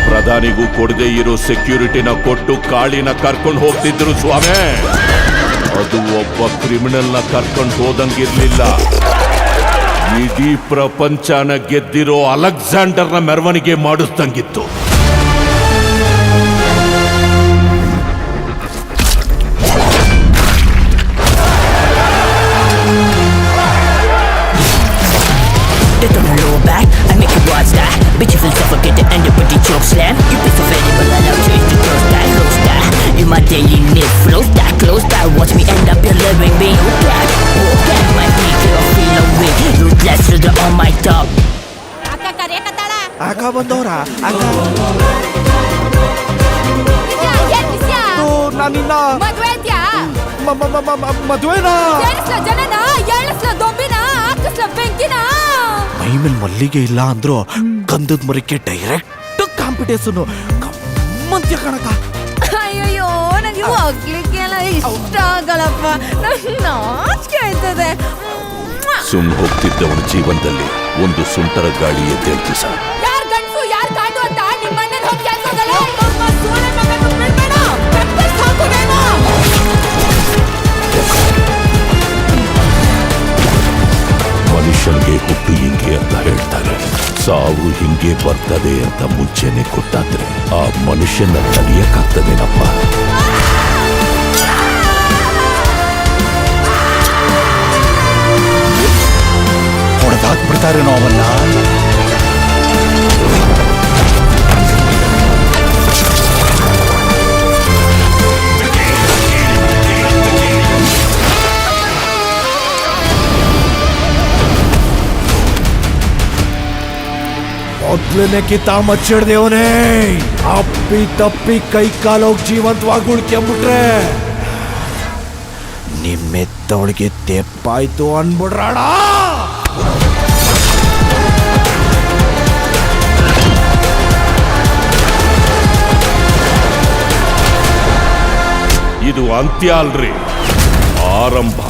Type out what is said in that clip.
ಪ್ರಧಾನಿಗೂ ಕೊಡದೆ ಇರೋ ಸೆಕ್ಯೂರಿಟಿನ ಕೊಟ್ಟು ಕಾಳಿನ ಕರ್ಕೊಂಡು ಹೋಗ್ತಿದ್ರು ಸ್ವಾಮಿ. ಅದು ಒಬ್ಬ ಕ್ರಿಮಿನಲ್ನ ಕರ್ಕೊಂಡು ಹೋದಂಗಿರ್ಲಿಲ್ಲ, ಇಡೀ ಪ್ರಪಂಚನ ಗೆದ್ದಿರೋ ಅಲೆಕ್ಸಾಂಡರ್ನ ಮೆರವಣಿಗೆ ಮಾಡಿಸ್ದಂಗಿತ್ತು. Bitch, you feel suffocated and you put the choke slam. You piece of animal, allow you to close that. In my daily need, close that. Watch me end up, you're living me. Walk back, my peak, you feel away. Ruthless, you're on my top. ಅಕ್ಕ ಕರೆಯಕತ್ತಾಳ. ಅಕ್ಕ ಬಂದವ್ರ ಅಕ್ಕ ಏನ್ ವಿಷಯ? ನಾನಿನ್ನ ಮದ್ವೆ ಐತ್ಯಾ? ಮದುವೆನಾ? ಸೇರಿಸ್ಲ ಜನನ, ಎಳ್ಸ್ಲ ದೊಂಬಿನ, ಹಾಕಿಸ್ಲ ಬೆಂಕಿನ. ಮೈ ಮೇಲೆ ಮಲ್ಲಿಗೆ ಇಲ್ಲ ಅಂದ್ರು ಗಂಧದ ಮರಕ್ಕೆ ಡೈರೆಕ್ಟ್ ಕಾಂಪಿಟೇಷನ್ ಕಮ್ಮಂತ್ಯ ಕಣಕ. ಅಯ್ಯಯ್ಯೋ, ನನಗೆ ಹೋಗ್ಲಿಕ್ಕೆಲ್ಲ ಇಷ್ಟ ಆಗಲ್ಲಪ್ಪ, ನಂಗೆ ನಾಚಿಕೆ ಆಯ್ತದೆ. ಸುಮ್ ಹೋಗ್ತಿದ್ದವನ ಜೀವನದಲ್ಲಿ ಒಂದು ಸುಂಟರ ಗಾಳಿ ಎದ್ದೇಳ್ತು ಸರ್. ಯಾರ್ ಗಂಡ್ಸು ಯಾರ್ ಕಾಡು ಅಂತ ನಿಮ್ಮ ಮನೇಲಿ ಹೋಗಿ ಕೇಳ್ಸೋದಲ್ಲ. ಸೋಳೆ ಮಗನು ಬಿಡ್ಬೇಡ, ಕತ್ತರಿಸಿ ಹಾಕು ನೀನು. ಮನುಷ್ಯನಿಗೆ ಹುಟ್ಟು ಹಿಂಗೆ ಅಂತ ಹೇಳ್ತಾರೆ, ಸಾವು ಹಿಂಗೆ ಬರ್ತದೆ ಅಂತ ಮುಂಚೆನೆ ಗೊತ್ತಾದ್ರೆ ಆ ಮನುಷ್ಯನ ತಡೆಯಕ್ಕಾಗ್ತದೇನಪ್ಪ. ಹೊಡೆದಾಕ್ಬಿಡ್ತಾರೇನೋ ಅವನ್ನ. ಮೊದ್ಲನೇ ಕಿತ್ತ ಮಚ್ಚಿಡ್ದೇವನೇ, ಅಪ್ಪಿ ತಪ್ಪಿ ಕೈ ಕಾಲೋಗಿ ಜೀವಂತವಾಗಿ ಉಳ್ಕೊಂಬಿಟ್ರೆ ನಿಮ್ಮೆತ್ತವಳಿಗೆ ತೆಪ್ಪಾಯ್ತು ಅನ್ಬಿಡ್ರಾಡ. ಇದು ಅಂತ್ಯ ಅಲ್ರಿ, ಆರಂಭ.